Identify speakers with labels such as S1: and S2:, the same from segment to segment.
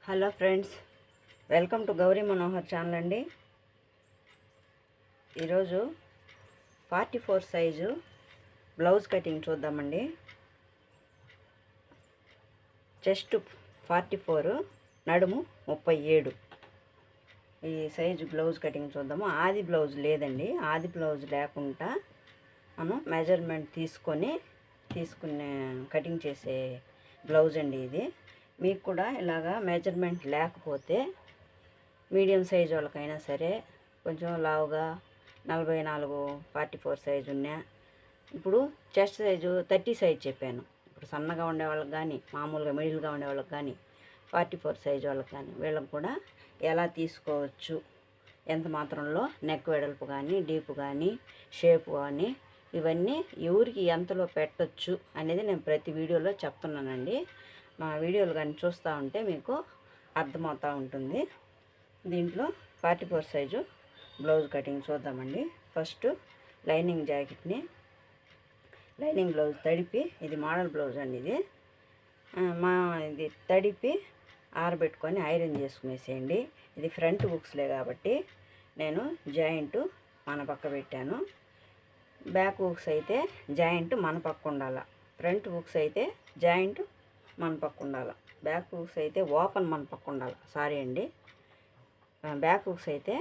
S1: Hello friends, welcome to Gauri Manohar channel అండి. ఈరోజు 44 size blouse cutting చూద్దామండి. చెస్ట్ 44, నడుము 37 ఈ సైజు బ్లౌజ్ కటింగ్ చూద్దాము. ఆది బ్లౌజ్ లేదండి. ఆది బ్లౌజ్ లేకుండా మనం మెజర్మెంట్ తీసుకునే కటింగ్ చేసే బ్లౌజ్ అండి ఇది. మీకు కూడా ఇలాగా మెజర్మెంట్ లేకపోతే మీడియం సైజు వాళ్ళకైనా సరే, కొంచెం లావుగా 44 44 సైజు ఉన్నా, ఇప్పుడు చెస్ట్ సైజు 30 సైజు చెప్పాను. ఇప్పుడు సన్నగా ఉండే వాళ్ళకి కానీ, మామూలుగా మిడిల్గా ఉండే వాళ్ళకి కానీ, 44 సైజు వాళ్ళకి కానీ, వీళ్ళకి కూడా ఎలా తీసుకోవచ్చు, ఎంత మాత్రంలో నెక్ వెడల్పు కానీ, డీప్ కానీ, షేప్ కానీ, ఇవన్నీ ఎవరికి ఎంతలో పెట్టచ్చు అనేది నేను ప్రతి వీడియోలో చెప్తున్నానండి. మా వీడియోలు కానీ చూస్తూ ఉంటే మీకు అర్థమవుతూ ఉంటుంది. దీంట్లో 44 సైజు బ్లౌజ్ కటింగ్ చూద్దామండి. ఫస్ట్ లైనింగ్ బ్లౌజ్ తడిపి, ఇది మోడల్ బ్లౌజ్ అండి. ఇది తడిపి ఆరబెట్టుకొని ఐరన్ చేసుకునేసేయండి. ఇది ఫ్రంట్ హుక్స్లే కాబట్టి నేను జాయింట్ మన పక్క పెట్టాను. బ్యాక్ హుక్స్ అయితే జాయింట్ మన పక్క ఉండాలి. ఫ్రంట్ హుక్స్ అయితే జాయింట్ మన పక్క ఉండాలి. బ్యాక్ హుక్స్ అయితే ఓపెన్ మన పక్క ఉండాలి. సారీ అండి, బ్యాక్ హుక్స్ అయితే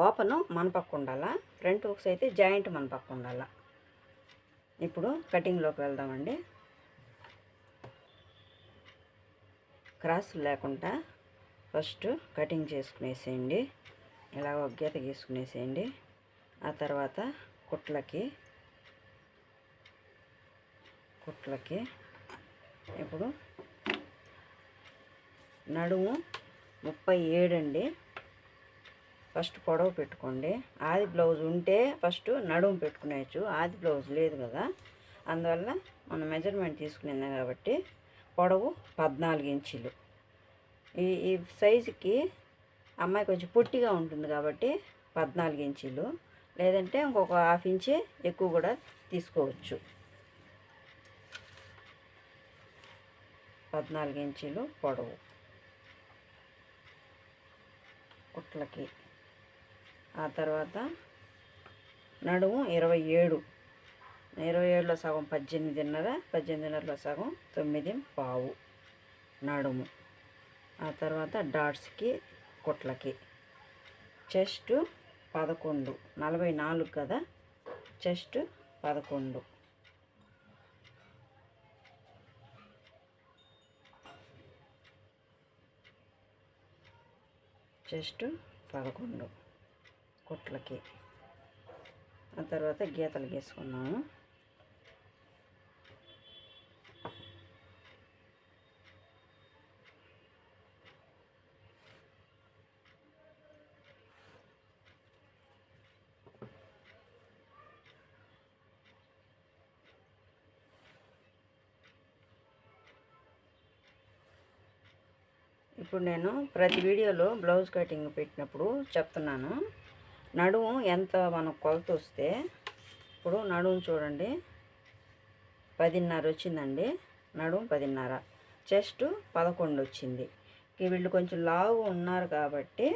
S1: ఓపెను మన పక్క ఉండాలా, ఫ్రంట్ హుక్స్ అయితే జాయింట్ మన పక్క ఉండాలా. ఇప్పుడు కటింగ్లోకి వెళ్దామండి. క్రాస్ లేకుండా ఫస్ట్ కటింగ్ చేసుకునేసేయండి. ఇలా ఒక గీత గీసుకునేసేయండి. ఆ తర్వాత కుట్లకి ఇప్పుడు నడుము 37 అండి. ఫస్ట్ పొడవు పెట్టుకోండి. ఆది బ్లౌజ్ ఉంటే ఫస్ట్ నడుము పెట్టుకునేచ్చు. ఆది బ్లౌజ్ లేదు కదా, అందువల్ల మనం మెజర్మెంట్ తీసుకునేది కాబట్టి పొడవు 14 ఇంచులు. ఈ సైజుకి అమ్మాయి కొంచెం పొట్టిగా ఉంటుంది కాబట్టి 14 ఇంచులు, లేదంటే ఇంకొక హాఫ్ ఇంచ్ ఎక్కువ కూడా తీసుకోవచ్చు. 14 ఇంచులు పొడవు కుట్లకి. ఆ తర్వాత నడుము 27లో సగం 18.5, 18.5లో సగం 9.15 నడుము. ఆ తర్వాత డాట్స్కి కుట్లకి. చెస్ట్ 11, 44 కదా, చెస్ట్ 11. చెస్ట్ 11 కుట్లకి. ఆ తర్వాత గీతలు గీసుకున్నాము. ఇప్పుడు నేను ప్రతి వీడియోలో బ్లౌజ్ కటింగ్ పెట్టినప్పుడు చెప్తున్నాను, నడుము ఎంత మనకు కొలత వస్తే. ఇప్పుడు నడుము చూడండి, 10.5 వచ్చిందండి. నడుము 10.5, చెస్ట్ 11 వచ్చింది. వీళ్ళు కొంచెం లావు ఉన్నారు కాబట్టి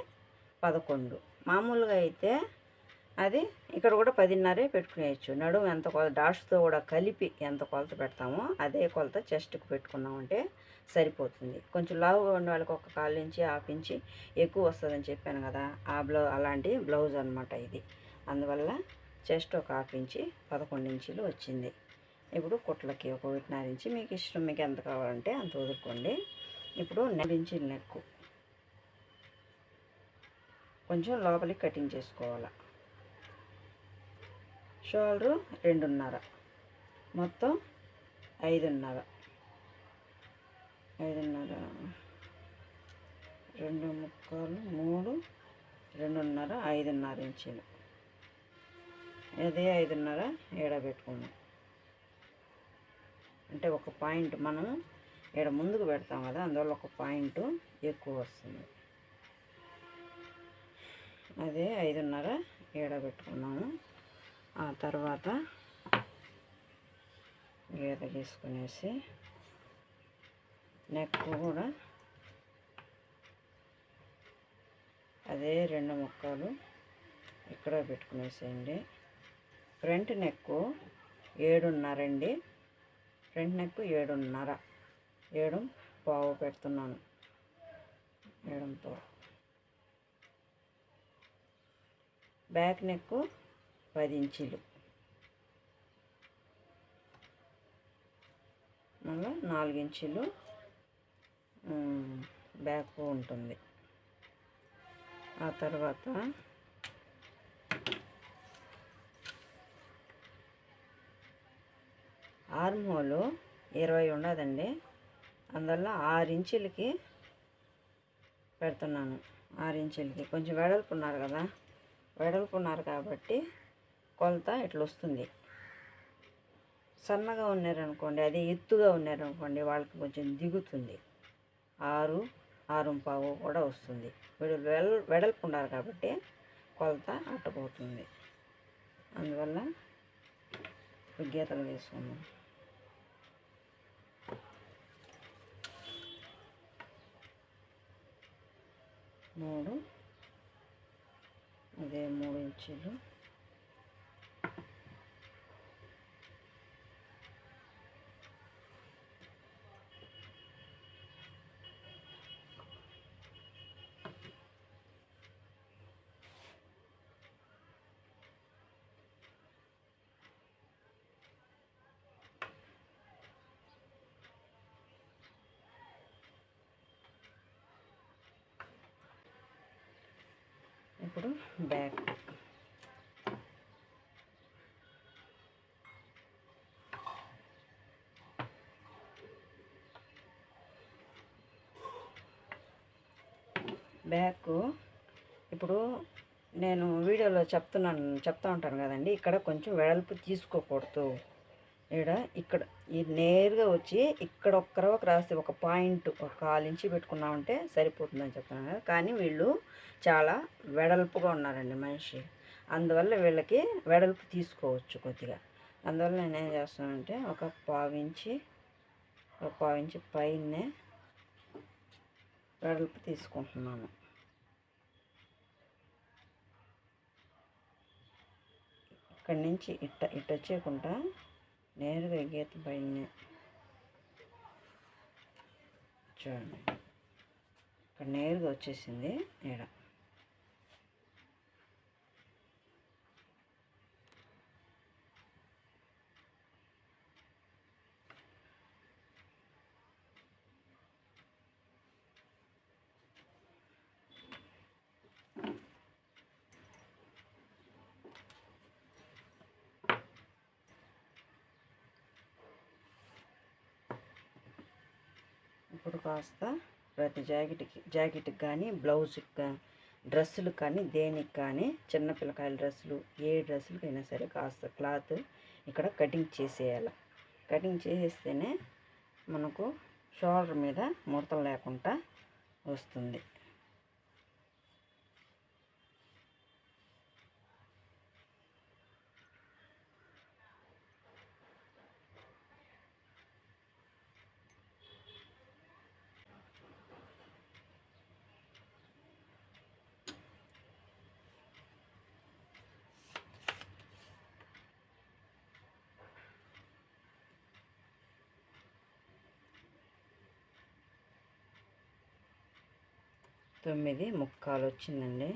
S1: 11. మామూలుగా అయితే అది ఇక్కడ కూడా 10.5 పెట్టుకునేయచ్చు. నడుము ఎంత కొలత, డాట్స్తో కూడా కలిపి ఎంత కొలత పెడతామో అదే కొలత చెస్ట్కి పెట్టుకున్నామంటే సరిపోతుంది. కొంచెం లావుగా ఉండే వాళ్ళకి ఒక 1/4 ఇంచ్, హాఫ్ ఇంచ్ ఎక్కువ వస్తుందని చెప్పాను కదా, అలాంటి బ్లౌజ్ అనమాట ఇది. అందువల్ల చెస్ట్ ఒక హాఫ్ ఇంచ్, 11 ఇంచులు వచ్చింది. ఇప్పుడు కుట్లకి ఒక 1.5 ఇంచ్, మీకు ఇష్టం, మీకు ఎంత కావాలంటే అంత వదులుకోండి. ఇప్పుడు 2 ఇంచుల నెక్కు కొంచెం లోపలికి కటింగ్ చేసుకోవాలి. షోల్డరు 2.5, మొత్తం 5.5, 5.5, 2 ముక్కాలు, 3, 2.5, 5.5 ఇంచులు. అదే 5.5 ఏడ పెట్టుకున్నాం అంటే ఒక పాయింట్ మనం ఇక్కడ ముందుకు పెడతాం కదా, అందువల్ల ఒక పాయింట్ ఎక్కువ వస్తుంది. అదే 5.5 ఏడ పెట్టుకున్నాము. ఆ తర్వాత గీత గీసుకునేసి నెక్ కూడా అదే 2 ముక్కలు ఇక్కడ పెట్టుకునేసేయండి. ఫ్రంట్ నెక్ 7.5 అండి. ఫ్రంట్ నెక్ 7.5, 7.15 పెడుతున్నాను. 7.15. బ్యాక్ నెక్ 10 ఇంచీలు, మళ్ళీ 4 ఇంచీలు బ్యాక్ ఉంటుంది. ఆ తర్వాత ఆర్మ్ హోల్ 20 ఉండదండి, అందువల్ల 6 ఇంచులకి పెడుతున్నాను. 6 ఇంచులకి కొంచెం వెడల్పు ఉన్నారు కదా, వెడల్పు ఉన్నారు కాబట్టి కొలత ఇట్లా వస్తుంది. సన్నగా ఉన్నారనుకోండి, అదే ఎత్తుగా ఉన్నారనుకోండి, వాళ్ళకి కొంచెం దిగుతుంది. 6, 6.15 కూడా వస్తుంది. వీడు వెడల్పు ఉన్నారు కాబట్టి కొలత అట్టపోతుంది. అందువల్ల గీతలు వేసుకున్నాం. అదే 3 ఇంచీలు, ఇప్పుడు బ్యాక్ ఇప్పుడు నేను వీడియోలో చెప్తా ఉంటాను కదండి, ఇక్కడ కొంచెం వెడల్పు తీసుకోకూడదు. ఇక్కడ ఇది నేరుగా వచ్చి ఇక్కడ ఒక్క రవ్వ క్రాస్ ఒక పాయింట్, ఒక 1/4 ఇంచు పెట్టుకున్నామంటే సరిపోతుందని చెప్తున్నాను కదా. కానీ వీళ్ళు చాలా వెడల్పుగా ఉన్నారండి మనిషి, అందువల్ల వీళ్ళకి వెడల్పు తీసుకోవచ్చు కొద్దిగా. అందువల్ల నేను ఏం చేస్తానంటే ఒక 1/4 ఇంచు పైనే వెడల్పు తీసుకుంటున్నాను. ఇక్కడి నుంచి ఇట్ట వచ్చేయకుండా నేరుగా గీత పైనే చూడండి, ఇక్కడ నేరుగా వచ్చేసింది. ఈడ ఇప్పుడు కాస్త ప్రతి జాకెట్కి కానీ, బ్లౌజ్కి కానీ, డ్రెస్సులకు కానీ, దేనికి కానీ, చిన్నపిల్లకాయల డ్రెస్సులు ఏ డ్రెస్సులకైనా సరే కాస్త క్లాత్ ఇక్కడ కటింగ్ చేసేయాలి. కటింగ్ చేసేస్తేనే మనకు షోల్డర్ మీద ముడతలు లేకుండా వస్తుంది. తొమ్మిది ముక్కాలు వచ్చిందండి.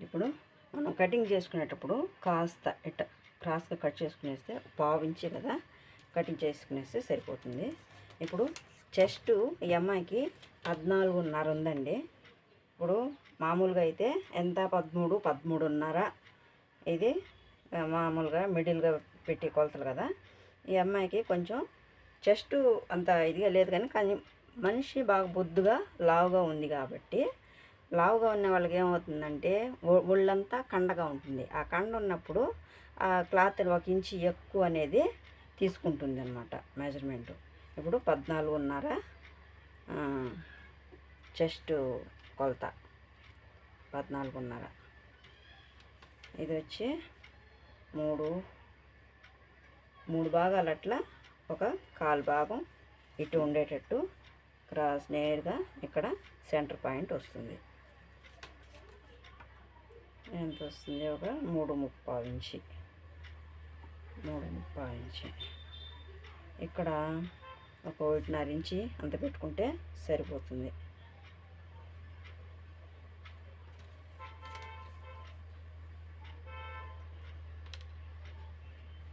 S1: ఇప్పుడు మనం కటింగ్ చేసుకునేటప్పుడు కాస్త ఇట్ట క్రాస్గా కట్ చేసుకునేస్తే 1/2 ఇంచే కదా కటింగ్ చేసుకునేస్తే సరిపోతుంది. ఇప్పుడు చెస్ట్ ఈ అమ్మాయికి 14.5 ఉందండి. ఇప్పుడు మామూలుగా అయితే ఎంత 13, 13.5 ఇది మామూలుగా మిడిల్గా పెట్టి కొలతలు కదా. ఈ అమ్మాయికి కొంచెం చెస్ట్ అంత ఇదిగా లేదు, కానీ మనిషి బాగా బొద్దుగా లావుగా ఉంది కాబట్టి, లావుగా ఉన్న వాళ్ళకి ఏమవుతుందంటే ఒళ్ళంతా కండగా ఉంటుంది. ఆ కండ ఉన్నప్పుడు ఆ క్లాత్ 1 ఇంచు ఎక్కువ అనేది తీసుకుంటుంది అన్నమాట మెజర్మెంటు. ఇప్పుడు 14.5 చెస్ట్ కొలత 14.5. ఇది వచ్చి మూడు భాగాలు అట్లా ఒక 1/4 భాగం ఇటు ఉండేటట్టు క్రాస్ నేరుగా ఇక్కడ సెంటర్ పాయింట్ వస్తుంది. ఎంత వస్తుంది? ఒక 3.35 ఇంచు. 3.35 ఇంచు. ఇక్కడ ఒక 1.5 ఇంచు అంత పెట్టుకుంటే సరిపోతుంది.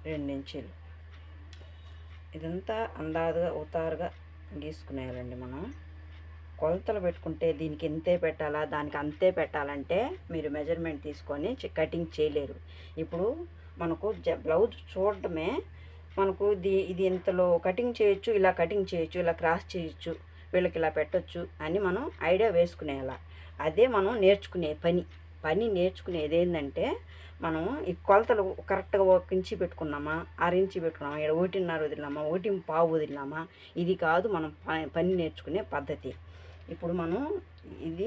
S1: 2 ఇంచులు. ఇదంతా అందాజుగా ఉతారుగా గీసుకునేయాలండి. మనం కొలతలు పెట్టుకుంటే దీనికి ఇంతే పెట్టాలా, దానికి అంతే పెట్టాలంటే మీరు మెజర్మెంట్ తీసుకొని కటింగ్ చేయలేరు. ఇప్పుడు మనకు బ్లౌజ్ చూడటమే మనకు ఇది ఇంతలో కటింగ్ చేయొచ్చు, ఇలా కటింగ్ చేయొచ్చు, ఇలా క్రాస్ చేయొచ్చు, వీళ్ళకి ఇలా పెట్టొచ్చు అని మనం ఐడియా వేసుకునేలా. అదే మనం నేర్చుకునే పని నేర్చుకునేది ఏంటంటే, మనం ఈ కొలతలు కరెక్ట్గా 1 ఇంచు పెట్టుకున్నామా, 6 ఇంచు పెట్టుకున్నామా, ఇక్కడ 1.5 వదిలినామా, 1.5 వదిలినామా, ఇది కాదు మనం పని నేర్చుకునే పద్ధతి. ఇప్పుడు మనం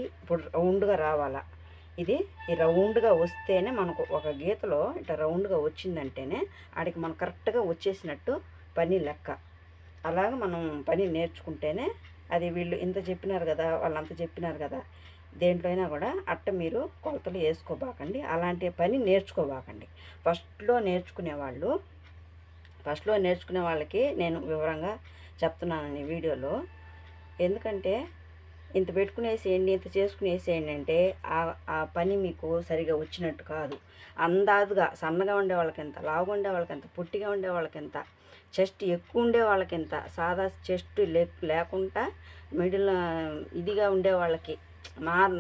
S1: ఇప్పుడు రౌండ్గా రావాలా. ఈ రౌండ్గా వస్తేనే మనకు ఒక గీతలో ఇట్లా రౌండ్గా వచ్చిందంటేనే ఆడికి మనం కరెక్ట్గా వచ్చేసినట్టు పని లెక్క. అలాగే మనం పని నేర్చుకుంటేనే అది వీళ్ళు ఇంత చెప్పినారు కదా, వాళ్ళు అంత చెప్పినారు కదా, దేంట్లో అయినా కూడా అట్ట మీరు కొలతలు వేసుకోబాకండి, అలాంటి పని నేర్చుకోబాకండి. ఫస్ట్లో నేర్చుకునే వాళ్ళకి నేను వివరంగా చెప్తున్నాను ఈ వీడియోలో. ఎందుకంటే ఇంత పెట్టుకునేసేయండి, ఇంత చేసుకునేసేయండి అంటే ఆ పని మీకు సరిగా వచ్చినట్టు కాదు. అందాజుగా సన్నగా ఉండే వాళ్ళకెంత, లావుగా ఉండే వాళ్ళకెంత, పొట్టిగా ఉండే వాళ్ళకెంత, చెస్ట్ ఎక్కువ ఉండే వాళ్ళకెంత, సాదా చెస్ట్ లేకుండా మిడిల్ ఇదిగా ఉండే వాళ్ళకి,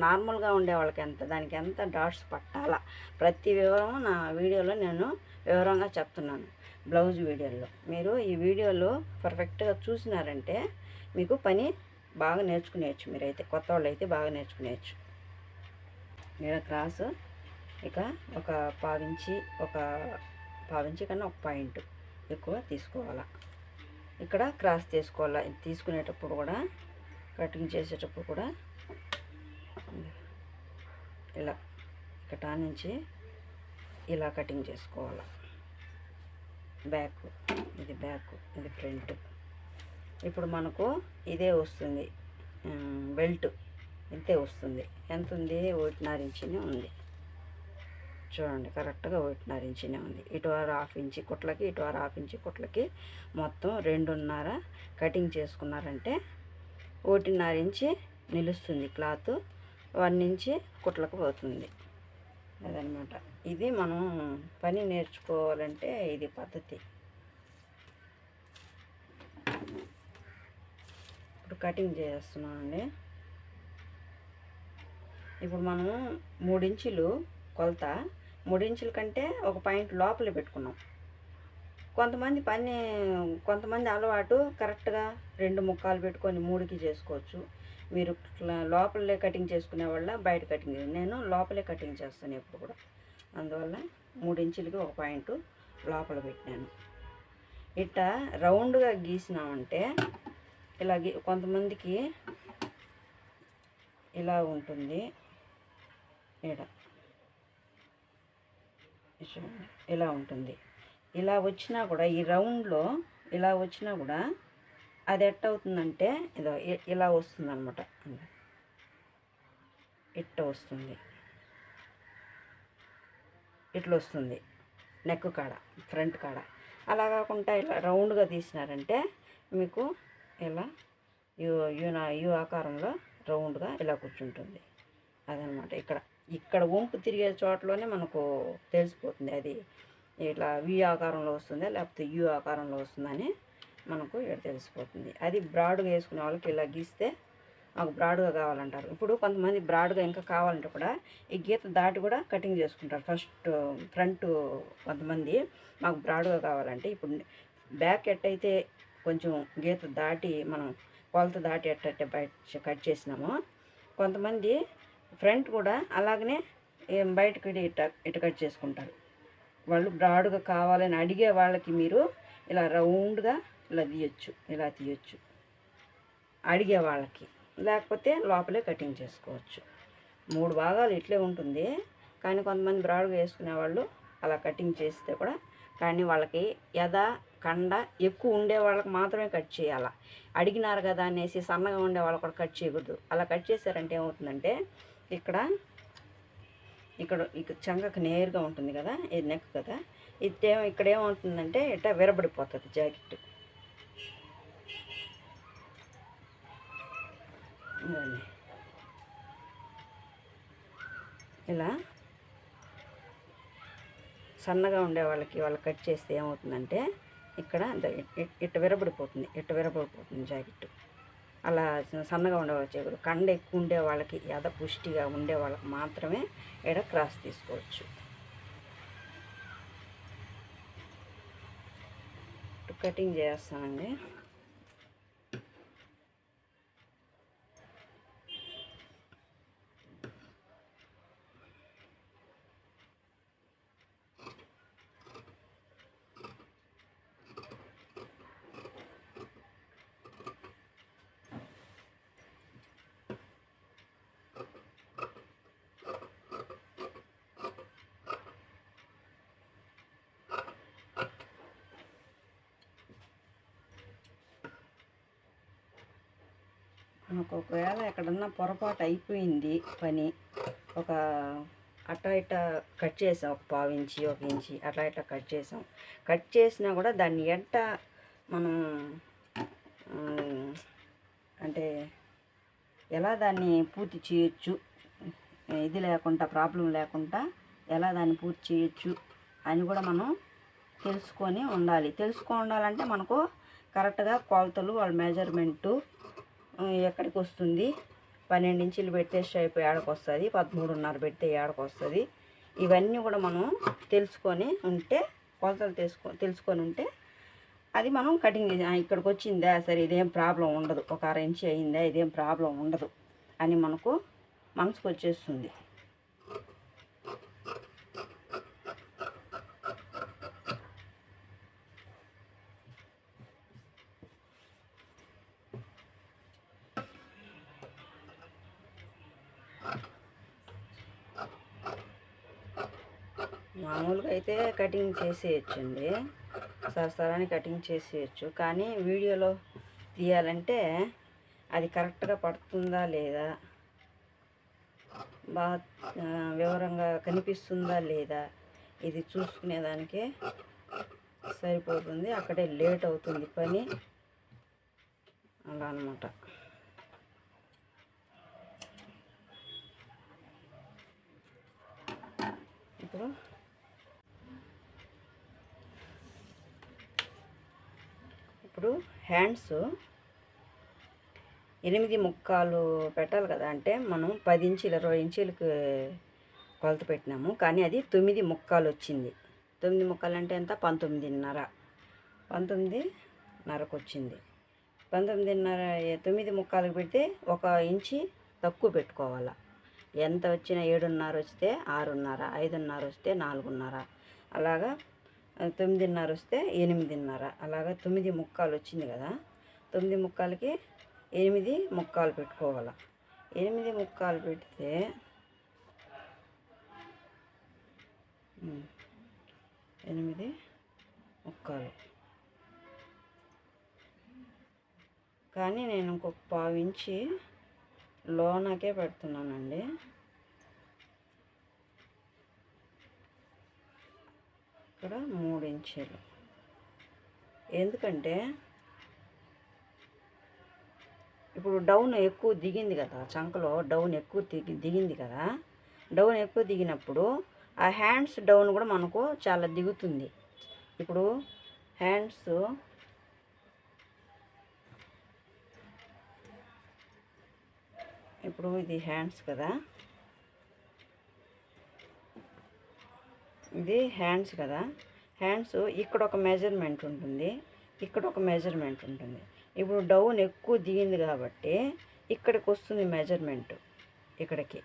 S1: నార్మల్గా ఉండే వాళ్ళకి ఎంత, దానికి ఎంత డాట్స్ పట్టాలా, ప్రతి వివరం నా వీడియోలో నేను వివరంగా చెప్తున్నాను. బ్లౌజ్ వీడియోలో మీరు ఈ వీడియోలో పర్ఫెక్ట్గా చూసినారంటే మీకు పని బాగా నేర్చుకునేయచ్చు. మీరైతే కొత్త వాళ్ళు అయితే బాగా నేర్చుకునేయచ్చు. ఇక్కడ క్రాస్ ఇక ఒక 1/4 ఇంచు కన్నా 1 పాయింట్ ఎక్కువ తీసుకోవాలా. ఇక్కడ క్రాస్ తీసుకోవాలా. తీసుకునేటప్పుడు కూడా కటింగ్ చేసేటప్పుడు కూడా ఇలా ఇక్కడ నుంచి ఇలా కటింగ్ చేసుకోవాలి. బ్యాక్ ఇది ఫ్రంట్. ఇప్పుడు మనకు ఇదే వస్తుంది, బెల్ట్ ఇంతే వస్తుంది. ఎంత ఉంది? 1.5 ఇంచునే ఉంది. చూడండి, కరెక్ట్గా 1.5 ఇంచునే ఉంది. ఇటు 1/2 ఇంచు కుట్లకి, ఇటు 1/2 ఇంచు కుట్లకి మొత్తం 2.5 కటింగ్ చేసుకున్నారంటే 1.5 ఇంచు నిలుస్తుంది క్లాత్, 1 ఇంచు కుట్లకు పోతుంది. అదనమాట. ఇది మనం పని నేర్చుకోవాలంటే ఇది పద్ధతి. ఇప్పుడు కటింగ్ చేస్తున్నామండి. ఇప్పుడు మనము 3 ఇంచులు కొలత, 3 ఇంచుల కంటే 1 పాయింట్ లోపలే పెట్టుకున్నాం. కొంతమంది అలవాటు కరెక్ట్గా 2 ముక్కాలు పెట్టుకొని 3కి చేసుకోవచ్చు. మీరు లోపలే కటింగ్ చేసుకునే వాళ్ళ బయట కటింగ్, నేను లోపలే కటింగ్ చేస్తాను ఎప్పుడు కూడా. అందువల్ల 3 ఇంచులకి 1 పాయింట్ లోపల పెట్టినాను. ఇట్లా రౌండ్గా గీసినామంటే ఇలా కొంతమందికి ఇలా ఉంటుంది, ఇలా ఉంటుంది. ఇలా వచ్చినా కూడా ఈ రౌండ్లో ఇలా వచ్చినా కూడా అది ఎట్టవుతుందంటే ఇలా వస్తుంది అనమాట. వస్తుంది, ఇట్లా వస్తుంది నెక్ కాడ, ఫ్రంట్ కాడ. అలా కాకుండా ఇలా రౌండ్గా తీసినారంటే మీకు ఇలా యూ ఆకారంలో రౌండ్గా ఇలా కూర్చుంటుంది. అదనమాట. ఇక్కడ వంపు తిరిగే చోట్లోనే మనకు తెలిసిపోతుంది అది ఇట్లా వి ఆకారంలో వస్తుందా లేకపోతే యూ ఆకారంలో వస్తుందని మనకు ఇక్కడ తెలిసిపోతుంది. అది బ్రాడ్గా వేసుకునే వాళ్ళకి ఇలా గీస్తే మాకు బ్రాడ్గా కావాలంటారు. ఇప్పుడు కొంతమంది బ్రాడ్గా ఇంకా కావాలంటే కూడా ఈ గీత దాటి కూడా కటింగ్ చేసుకుంటారు. ఫ్రంట్ కొంతమంది మాకు బ్రాడ్గా కావాలంటే ఇప్పుడు బ్యాక్ ఎట్టయితే కొంచెం గీత దాటి మనం కొలత దాటి ఎట్టట్టే బయట కట్ చేసినామో, కొంతమంది ఫ్రంట్ కూడా అలాగనే బయటకి ఇటు కట్ చేసుకుంటారు. వాళ్ళు బ్రాడ్గా కావాలని అడిగే వాళ్ళకి మీరు ఇలా రౌండ్గా ఇలా తీయచ్చు అడిగే వాళ్ళకి. లేకపోతే లోపలే కటింగ్ చేసుకోవచ్చు. 3 భాగాలు ఇట్లే ఉంటుంది. కానీ కొంతమంది బ్రాడ్గా వేసుకునే వాళ్ళు అలా కటింగ్ చేస్తే కూడా, కానీ వాళ్ళకి కండ ఎక్కువ ఉండే వాళ్ళకి మాత్రమే కట్ చేయాలి. అడిగినారు కదా అనేసి సన్నగా ఉండే వాళ్ళు కూడా కట్ చేయకూడదు. అలా కట్ చేశారంటే ఏమవుతుందంటే ఇక్కడ చంకకు నేరుగా ఉంటుంది కదా, ఇది నెక్ కదా, ఇక్కడ ఏమవుతుందంటే ఇట్లా విరబడిపోతుంది జాకెట్. ఇలా సన్నగా ఉండే వాళ్ళకి కట్ చేస్తే ఏమవుతుందంటే ఇక్కడ ఇట్ట విరబడిపోతుంది జాకెట్. అలా సన్నగా ఉండే వాళ్ళకి చేయకూడదు. కండ ఎక్కువ ఉండే వాళ్ళకి పుష్టిగా ఉండే వాళ్ళకి మాత్రమే ఇక్కడ క్రాస్ తీసుకోవచ్చు. కటింగ్ చేస్తానండి. మనకు ఒకవేళ ఎక్కడన్నా పొరపాటు అయిపోయింది పని, ఒక అట్లా ఇట్లా కట్ చేసాం, ఒక 1/4 ఇంచి 1 ఇంచి అట్లా ఇట్లా కట్ చేసాం. కట్ చేసినా కూడా దాన్ని మనం అంటే ఎలా దాన్ని పూర్తి చేయొచ్చు, ఇది లేకుండా ప్రాబ్లం లేకుండా ఎలా దాన్ని పూర్తి చేయొచ్చు అని కూడా మనం తెలుసుకొని ఉండాలంటే మనకు కరెక్ట్గా కొలతలు, వాళ్ళ మెజర్మెంటు ఎక్కడికి వస్తుంది, 12 ఇంచులు పెడితే షేప్ ఏడకు వస్తుంది, 13.5 పెడితే ఏడకు వస్తుంది, ఇవన్నీ కూడా మనం తెలుసుకొని ఉంటే, కొలతలు తెలుసుకొని ఉంటే అది మనం కటింగ్ ఇక్కడికి వచ్చిందా సరే ఇదేం ప్రాబ్లం ఉండదు, ఒక 1/2 ఇంచు అయిందా ఇదేం ప్రాబ్లం ఉండదు అని మనసుకు వచ్చేస్తుంది. మామూలుగా అయితే కటింగ్ చేసేయచ్చండి, సరసరాని కటింగ్ చేసేయచ్చు. కానీ వీడియోలో తీయాలంటే అది కరెక్ట్గా పడుతుందా లేదా, బాగా వివరంగా కనిపిస్తుందా లేదా, ఇది చూసుకునేదానికే సరిపోతుంది. అక్కడే లేట్ అవుతుంది పని, అలా అన్నమాట. ఇప్పుడు హ్యాండ్స్ 8 ముక్కాలు పెట్టాలి కదా, అంటే మనం 10 ఇంచులు 20 ఇంచులకు కొలత పెట్టినాము, కానీ అది 9 ముక్కాలు వచ్చింది. 9 ముక్కాలు అంటే ఎంత, 19.5కు వచ్చింది. 19.5 9 ముక్కాలకు పెడితే 1 ఇంచి తక్కువ పెట్టుకోవాలి. ఎంత వచ్చినా 7.5 వస్తే 6.5, 5.5 వస్తే 4.5, అలాగా 9.5 వస్తే 8.5, అలాగా 9 ముక్కాలు వచ్చింది కదా. 9 ముక్కాలకి 8 ముక్కాలు పెట్టుకోవాలి. 8 ముక్కాలు పెడితే 8 ముక్కాలు, కానీ నేను ఇంకొక 1/4 ఇంచి లోనకే పెడుతున్నానండి. ఇక్కడ 3 ఇంచులు, ఎందుకంటే ఇప్పుడు డౌన్ ఎక్కువ దిగింది కదా, చంకలో డౌన్ ఎక్కువ దిగింది కదా. డౌన్ ఎక్కువ దిగినప్పుడు ఆ హ్యాండ్స్ డౌన్ కూడా మనకు చాలా దిగుతుంది. ఇప్పుడు హ్యాండ్స్ ఇప్పుడు ఇది హ్యాండ్స్ కదా, ఇది హ్యాండ్స్ కదా. హ్యాండ్స్ ఇక్కడ ఒక మెజర్మెంట్ ఉంటుంది, ఇక్కడ ఒక మెజర్మెంట్ ఉంటుంది. ఇప్పుడు డౌన్ ఎక్కువ దిగింది కాబట్టి ఇక్కడికి వస్తుంది మెజర్మెంట్. ఇక్కడికి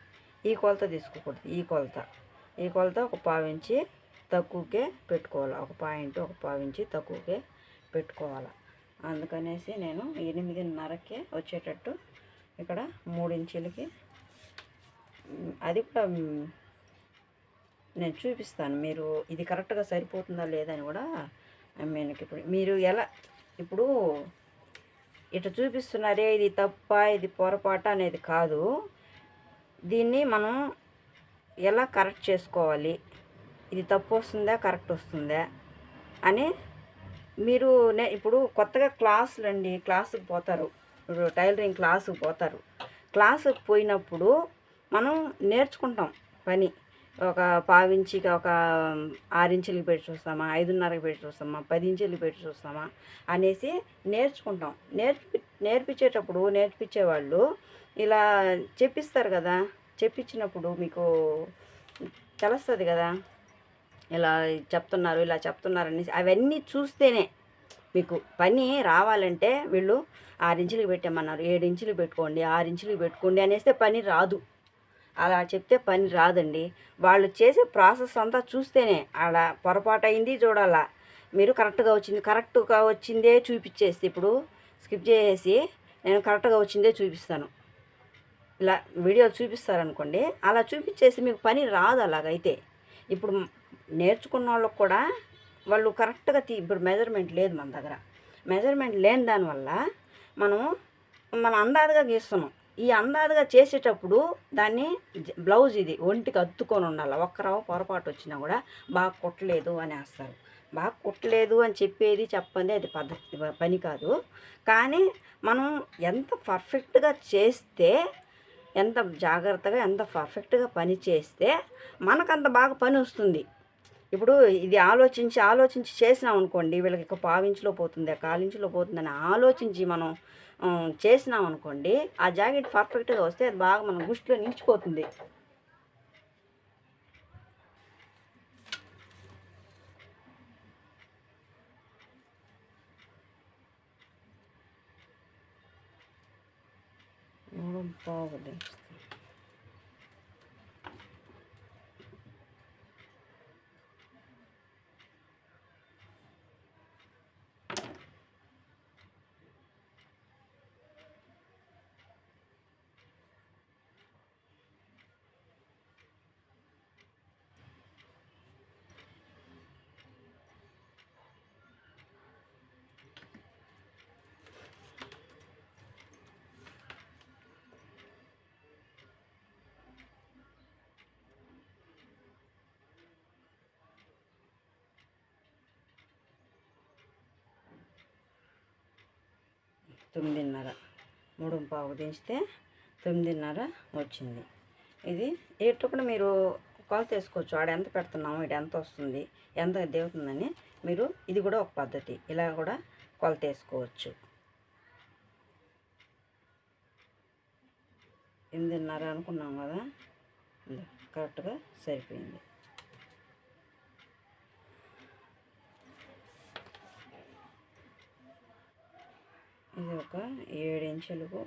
S1: ఈ కొలత తీసుకోకూడదు, ఈ కొలత ఒక పావించి తక్కువకే పెట్టుకోవాలి, ఒక పాయింట్ ఒక పావించి తక్కువకే పెట్టుకోవాలి. అందుకనేసి నేను 8:30కే వచ్చేటట్టు ఇక్కడ 3 ఇంచులకి, అది కూడా నేను చూపిస్తాను. మీరు ఇది కరెక్ట్గా సరిపోతుందా లేదా అని కూడా మీకు ఇప్పుడు మీరు ఎలా ఇప్పుడు ఇట్లా చూపిస్తున్నారే ఇది తప్ప ఇది పొరపాట అనేది కాదు. దీన్ని మనం ఎలా కరెక్ట్ చేసుకోవాలి, ఇది తప్పు వస్తుందా కరెక్ట్ వస్తుందా అని మీరు ఇప్పుడు కొత్తగా క్లాసుకు పోతారు, ఇప్పుడు టైలరింగ్ క్లాసుకు పోతారు. క్లాసుకు పోయినప్పుడు మనం నేర్చుకుంటాం పని. ఒక 1/4 ఇంచుకి ఒక 6 ఇంచులకి పెట్టి చూస్తామా, 5:30కి పెట్టి చూస్తామా, 10 ఇంచులకి పెట్టి చూస్తామా అనేసి నేర్చుకుంటాం. నేర్పించేటప్పుడు నేర్పించేవాళ్ళు ఇలా చెప్పిస్తారు కదా, చెప్పించినప్పుడు మీకు తెలుస్తుంది కదా ఇలా చెప్తున్నారు ఇలా చెప్తున్నారు అనేసి. అవన్నీ చూస్తేనే మీకు పని రావాలంటే వీళ్ళు 6 ఇంచులకి పెట్టామన్నారు, 7 ఇంచులకి పెట్టుకోండి, 6 ఇంచులకి పెట్టుకోండి అనేస్తే పని రాదు. అలా చెప్తే పని రాదండి. వాళ్ళు చేసే ప్రాసెస్ అంతా చూస్తేనే ఆడ పొరపాటు అయింది చూడాలా. మీరు కరెక్ట్గా వచ్చిందే చూపించేస్తే ఇప్పుడు స్కిప్ చేసి నేను కరెక్ట్గా వచ్చిందే చూపిస్తాను, ఇలా వీడియోలు చూపిస్తారనుకోండి, అలా చూపించేసి మీకు పని రాదు. అలాగైతే ఇప్పుడు నేర్చుకున్న వాళ్ళకు కూడా వాళ్ళు కరెక్ట్గా ఇప్పుడు మెజర్మెంట్ లేదు మన దగ్గర. మెజర్మెంట్ లేని దానివల్ల మనం అందాజుగా గీస్తున్నాం. ఈ అందాజుగా చేసేటప్పుడు దాన్ని బ్లౌజ్ ఇది ఒంటికి అత్తుకొని ఉండాలి. ఒక్కరవ పొరపాటు వచ్చినా కూడా బాగా కుట్టలేదు అని వేస్తారు. బాగా కుట్టలేదు అని చెప్పండి అది పని కాదు. కానీ మనం ఎంత పర్ఫెక్ట్గా చేస్తే, ఎంత జాగ్రత్తగా ఎంత పర్ఫెక్ట్గా పని చేస్తే మనకంత బాగా పని వస్తుంది. ఇప్పుడు ఇది ఆలోచించి చేసినాం అనుకోండి, వీళ్ళకి 1/4 ఇంచులో పోతుంది 1/4 ఇంచులో పోతుందని ఆలోచించి మనం చేసినాం అనుకోండి, ఆ జాకెట్ పర్ఫెక్ట్గా వస్తే అది బాగా మన గుష్టిలో నిలిచిపోతుంది. బాగుంది. తొమ్మిదిన్నర 3:15 దించితే 9:30 వచ్చింది. ఇది కూడా మీరు కొలత వేసుకోవచ్చు. ఆడ ఎంత పెడుతున్నాము, ఇటు ఎంత వస్తుంది, ఎంత దిగుతుందని మీరు ఇది కూడా ఒక పద్ధతి. ఇలా కూడా కొలత వేసుకోవచ్చు. 8:30 అనుకున్నాం కదా, కరెక్ట్గా సరిపోయింది. ఇది ఒక 7 ఇంచులకు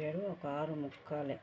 S1: 7 ఒక 6 ముక్కాలే.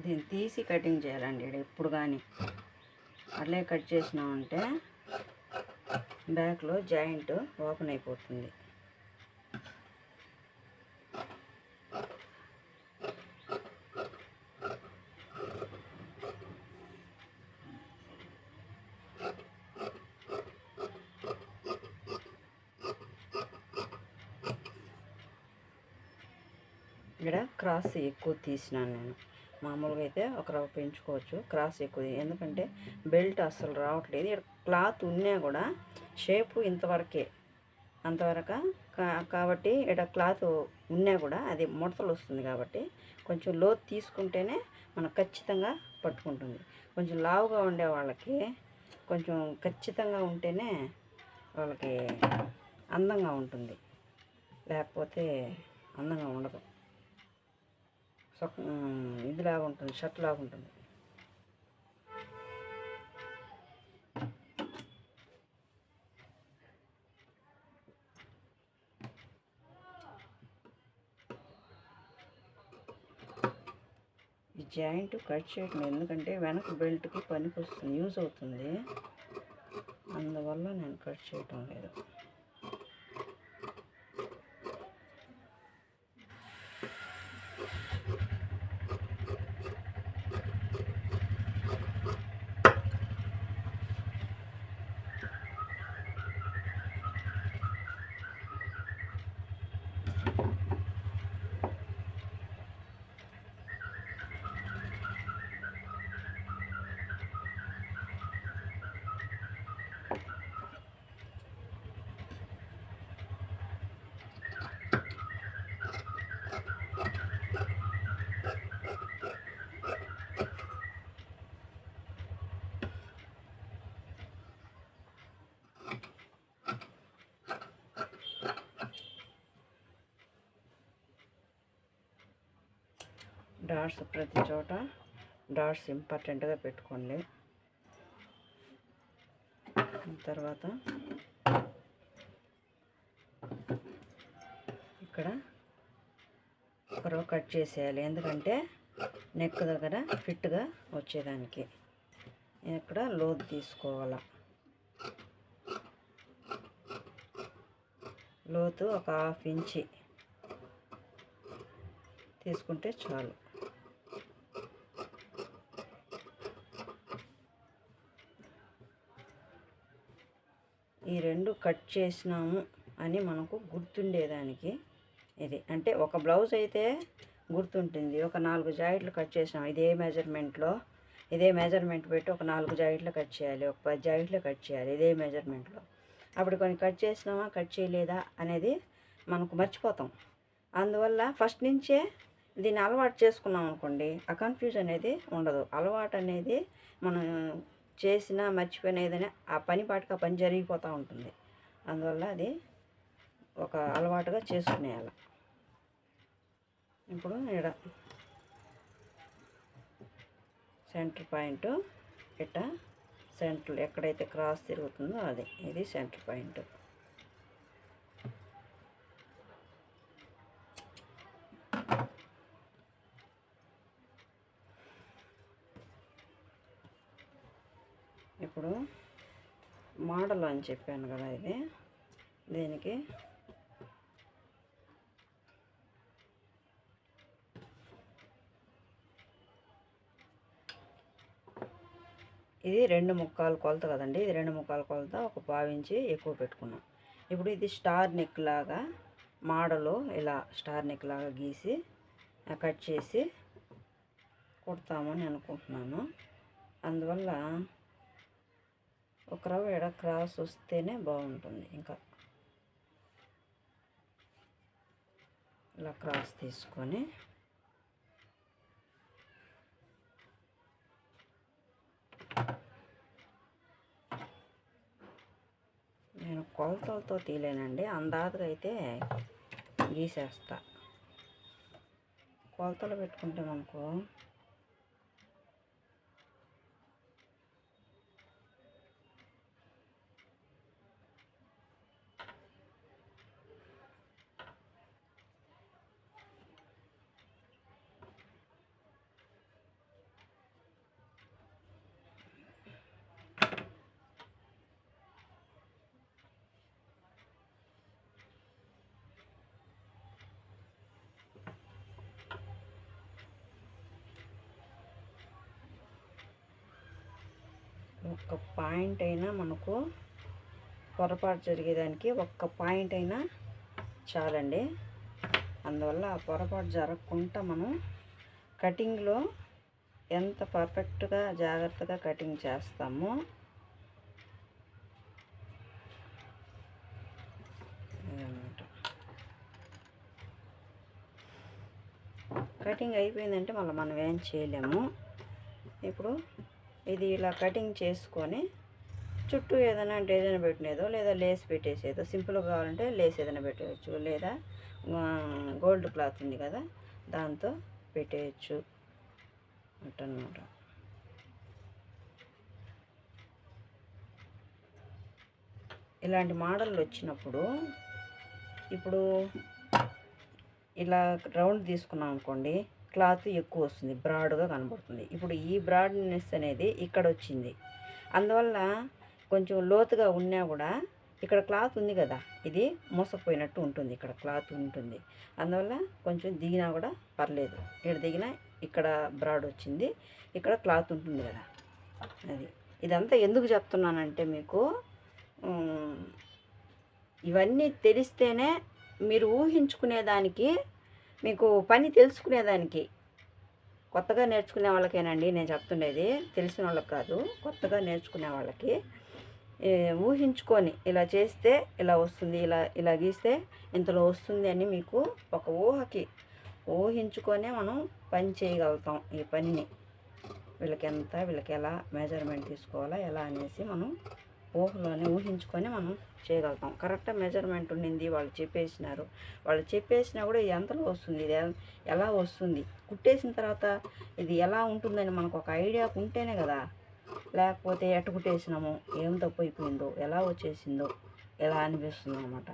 S1: దీన్ని తీసి కటింగ్ చేయాలండి ఎప్పుడు కానీ. అట్లే కట్ చేసినామంటే బ్యాక్లో జాయింట్ ఓపెన్ అయిపోతుంది. ఇక్కడ క్రాస్ ఎక్కువ తీసినాను నేను. మామూలుగా అయితే ఒక రవ్వ పెంచుకోవచ్చు, క్రాస్ ఎక్కువ ఎందుకంటే బెల్ట్ అస్సలు రావట్లేదు. ఇక్కడ క్లాత్ ఉన్నా కూడా షేపు ఇంతవరకే, అంతవరకు కాబట్టి ఇక్కడ క్లాత్ ఉన్నా కూడా అది ముడతలు వస్తుంది. కాబట్టి కొంచెం లోతు తీసుకుంటేనే మనకు ఖచ్చితంగా పట్టుకుంటుంది. కొంచెం లావుగా ఉండే వాళ్ళకి కొంచెం ఖచ్చితంగా ఉంటేనే వాళ్ళకి అందంగా ఉంటుంది, లేకపోతే అందంగా ఉండదు. ఇదిలాగా ఉంటుంది, షర్ట్ లాగా ఉంటుంది. ఈ జాయింట్ కట్ చేయడం ఎందుకంటే వెనక బెల్ట్కి పనికి వస్తుంది, యూజ్ అవుతుంది. అందువల్ల నేను కట్ చేయటం లేదు. డాట్స్ ప్రతి చోట డాట్స్ ఇంపార్టెంట్గా పెట్టుకోండి. తర్వాత ఇక్కడ ఒక రో కట్ చేసేయాలి, ఎందుకంటే నెక్ దగ్గర ఫిట్గా వచ్చేదానికి. ఇక్కడ లోతు తీసుకోవాలి, లోతు ఒక 1/2 ఇంచి తీసుకుంటే చాలు. ఈ రెండు కట్ చేసినాము అని మనకు గుర్తుండేదానికి ఇది. అంటే ఒక బ్లౌజ్ అయితే గుర్తుంటుంది. ఒక 4 జాయింట్లు కట్ చేసినాం ఇదే మెజర్మెంట్లో, ఇదే మెజర్మెంట్ పెట్టి ఒక 4 జాయింట్లు కట్ చేయాలి, ఒక 10 జాయింట్లు కట్ చేయాలి ఇదే మెజర్మెంట్లో. అప్పుడు కొన్ని కట్ చేసినామా కట్ చేయలేదా అనేది మనకు మర్చిపోతాం. అందువల్ల ఫస్ట్ నుంచే దీన్ని అలవాటు చేసుకున్నాం అనుకోండి, ఆ కన్ఫ్యూజన్ అనేది ఉండదు. అలవాటు అనేది మనం చేసినా మర్చిపోయిన ఏదైనా ఆ పని పాటుగా పని జరిగిపోతూ ఉంటుంది. అందువల్ల అది ఒక అలవాటుగా చేసుకునేయాలి. ఇప్పుడు ఇక్కడ సెంటర్ పాయింట్ ఇట్ట సెంటర్ ఎక్కడైతే క్రాస్ తిరుగుతుందో అది, ఇది సెంటర్ పాయింట్. ఇప్పుడు మోడల్ అని చెప్పాను కదా, ఇది దీనికి ఇది 2 ముక్కాలు కొలత కదండి, ఇది 2 ముక్కాలు కొలత, ఒక 1/2 ఇంచి ఎక్కువ పెట్టుకున్నాం. ఇప్పుడు ఇది స్టార్ నెక్ లాగా మోడలు, ఇలా స్టార్ నెక్ లాగా గీసి కట్ చేసి కుడతామని అనుకుంటున్నాను. అందువల్ల ఒక రవ్వ ఎడ క్రాస్ వస్తేనే బాగుంటుంది. ఇంకా ఇలా క్రాస్ తీసుకొని నేను కొలతలతో తీలేనండి, అందాజుగా అయితే గీసేస్తా. కొలతలు పెట్టుకుంటే మనకు ఒక్క పాయింట్ అయినా మనకు పొరపాటు జరిగేదానికి ఒక్క పాయింట్ అయినా చాలండి. అందువల్ల ఆ పొరపాటు జరగకుండా మనం కటింగ్లో ఎంత పర్ఫెక్ట్గా జాగ్రత్తగా కటింగ్ చేస్తామో అన్నమాట. కటింగ్ అయిపోయిందంటే మళ్ళీ మనం ఏం చేయలేము. ఇప్పుడు ఇది ఇలా కటింగ్ చేసుకొని చుట్టూ ఏదైనా డిజైన్ పెట్టినేదో లేదా లేస్ పెట్టేసేదో, సింపుల్గా కావాలంటే లేస్ ఏదైనా పెట్టేయచ్చు, లేదా గోల్డ్ క్లాత్ ఉంది కదా దాంతో పెట్టేయచ్చు అంటన్నమాట. ఇలాంటి మోడల్ వచ్చినప్పుడు ఇప్పుడు ఇలా రౌండ్ తీసుకున్నాం అనుకోండి, క్లాత్ ఎక్కువ వస్తుంది, బ్రాడ్గా కనబడుతుంది. ఇప్పుడు ఈ బ్రాడ్నెస్ అనేది ఇక్కడ వచ్చింది. అందువల్ల కొంచెం లోతుగా ఉన్నా కూడా ఇక్కడ క్లాత్ ఉంది కదా, ఇది మోసపోయినట్టు ఉంటుంది, ఇక్కడ క్లాత్ ఉంటుంది. అందువల్ల కొంచెం దిగినా కూడా పర్లేదు. ఇక్కడ దిగినా ఇక్కడ బ్రాడ్ వచ్చింది, ఇక్కడ క్లాత్ ఉంటుంది కదా. అది ఇదంతా ఎందుకు చెప్తున్నానంటే మీకు ఇవన్నీ తెలిస్తేనే మీరు ఊహించుకునేదానికి, మీకు పని తెలుసుకునేదానికి, కొత్తగా నేర్చుకునే వాళ్ళకేనండి నేను చెప్తుండేది, తెలిసిన వాళ్ళకి కాదు. కొత్తగా నేర్చుకునే వాళ్ళకి ఊహించుకొని ఇలా చేస్తే ఇలా వస్తుంది, ఇలా గీస్తే ఇంతలో వస్తుంది అని మీకు ఒక ఊహించుకొనే మనం పని చేయగలుగుతాం. ఈ పనిని వీళ్ళకి ఎలా మెజర్మెంట్ తీసుకోవాలా ఎలా అనేసి మనం ఊహించుకొని మనం చేయగలుగుతాం. కరెక్ట్గా మెజర్మెంట్ ఉండింది, వాళ్ళు చెప్పేసినా కూడా ఇది ఎంతలో వస్తుంది, ఇది ఎలా వస్తుంది, కుట్టేసిన తర్వాత ఇది ఎలా ఉంటుందని మనకు ఒక ఐడియా ఉంటేనే కదా. లేకపోతే ఎట్ట కుట్టేసినామో, ఏం తప్పు అయిపోయిందో, ఎలా వచ్చేసిందో ఎలా అనిపిస్తుంది అన్నమాట.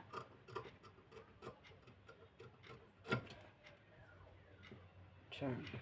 S1: చూడండి,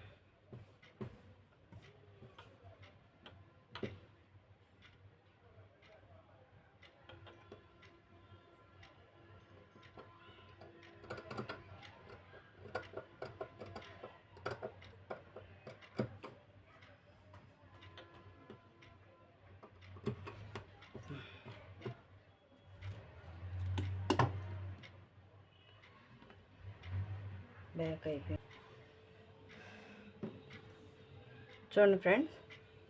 S1: బ్యాక్ అయిపోయింది. చూడండి ఫ్రెండ్స్,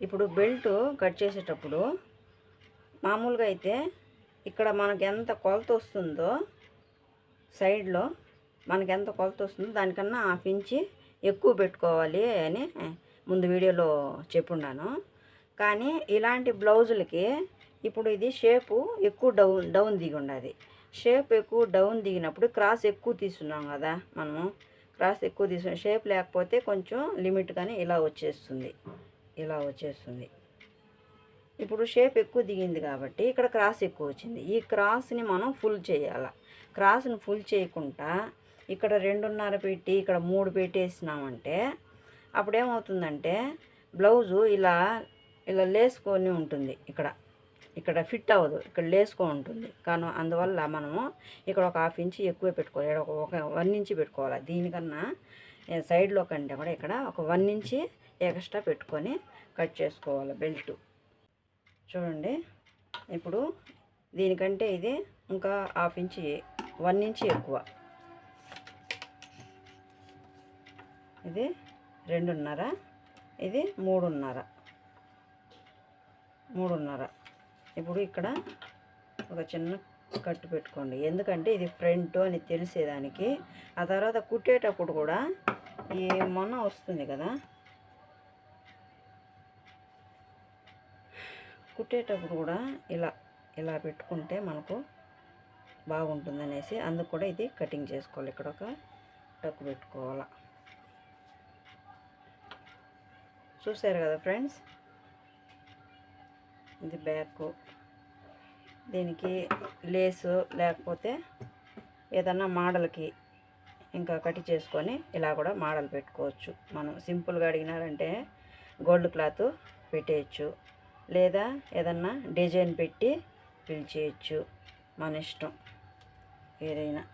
S1: ఇప్పుడు బెల్ట్ కట్ చేసేటప్పుడు మామూలుగా అయితే ఇక్కడ మనకి ఎంత కొలత వస్తుందో, సైడ్లో మనకి ఎంత కొలత వస్తుందో దానికన్నా 1/2 ఇంచి ఎక్కువ పెట్టుకోవాలి అని ముందు వీడియోలో చెప్పున్నాను. కానీ ఇలాంటి బ్లౌజులకి ఇప్పుడు ఇది షేపు ఎక్కువ డౌన్ దిగి ఉండాలి. షేప్ ఎక్కువ డౌన్ దిగినప్పుడు క్రాస్ ఎక్కువ తీసుకున్నాం కదా మనము, క్రాస్ ఎక్కువ తీసుకున్న షేప్ లేకపోతే కొంచెం లిమిట్ కానీ ఇలా వచ్చేస్తుంది. ఇప్పుడు షేప్ ఎక్కువ దిగింది కాబట్టి ఇక్కడ క్రాస్ ఎక్కువ వచ్చింది. ఈ క్రాస్ని మనం ఫుల్ చేయాలి. క్రాస్ని ఫుల్ చేయకుండా ఇక్కడ 2.5 పెట్టి ఇక్కడ 3 పెట్టేసినామంటే అప్పుడేమవుతుందంటే బ్లౌజు ఇలా లేసుకొని ఉంటుంది. ఇక్కడ ఫిట్ అవ్వదు, ఇక్కడ లేసుకొని ఉంటుంది. కానీ అందువల్ల మనము ఇక్కడ ఒక 1/2 ఇంచి ఎక్కువ పెట్టుకోవాలి, ఒక 1 ఇంచి పెట్టుకోవాలి. దీనికన్నా సైడ్లో కంటే కూడా ఇక్కడ ఒక 1 ఇంచి ఎక్స్ట్రా పెట్టుకొని కట్ చేసుకోవాలి బెల్ట్. చూడండి, ఇప్పుడు దీనికంటే ఇది ఇంకా 1/2 ఇంచి 1 ఇంచి ఎక్కువ. ఇది 2.5, ఇది 3.5. ఇప్పుడు ఇక్కడ ఒక చిన్న కట్టు పెట్టుకోండి, ఎందుకంటే ఇది ఫ్రంట్ అని తెలిసేదానికి. ఆ తర్వాత కుట్టేటప్పుడు కూడా ఈ మొన వస్తుంది కదా, కుట్టేటప్పుడు కూడా ఇలా పెట్టుకుంటే మనకు బాగుంటుందనేసి అందుకు కూడా ఇది కటింగ్ చేసుకోవాలి. ఇక్కడ ఒక టక్ పెట్టుకోవాలి. చూసారు కదా ఫ్రెండ్స్, ఇది బ్యాక్. దీనికి లేసు లేకపోతే ఏదన్నా మోడల్కి ఇంకా కట్ చేసుకొని ఇలా కూడా మోడల్ పెట్టుకోవచ్చు. మనం సింపుల్గా అడిగినారంటే గోల్డ్ క్లాత్ పెట్టేయచ్చు, లేదా ఏదన్నా డిజైన్ పెట్టి ఫిల్ చేయొచ్చు, మన ఇష్టం ఏదైనా.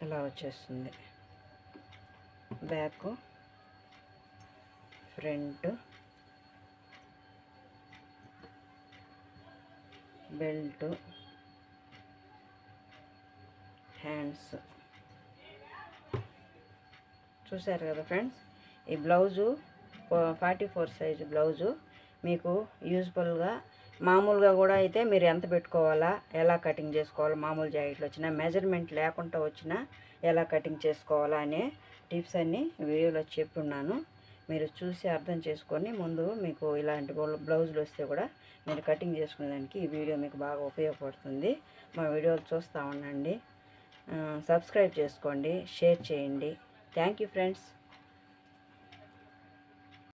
S1: ఇలా వచ్చేస్తుంది. Back, front, belt, hands. చూసారు కదా ఫ్రెండ్స్, ఈ బ్లౌజు 44 సైజు బ్లౌజు మీకు యూజ్ఫుల్గా. మామూలుగా కూడా అయితే మీరు ఎంత పెట్టుకోవాలా, ఎలా కటింగ్ చేసుకోవాలా, మామూలు జాకెట్లు వచ్చినా మెజర్మెంట్ లేకుండా వచ్చినా ఎలా కటింగ్ చేసుకోవాలా అనే టిప్స్ అన్నీ వీడియోలో చెప్పున్నాను. మీరు చూసి అర్థం చేసుకొని ముందు మీకు ఇలాంటి బ్లౌజులు వస్తే కూడా మీరు కటింగ్ చేసుకునేదానికి ఈ వీడియో మీకు బాగా ఉపయోగపడుతుంది. మా వీడియోలు చూస్తూ ఉండండి, సబ్స్క్రైబ్ చేసుకోండి, షేర్ చేయండి. Thank you friends.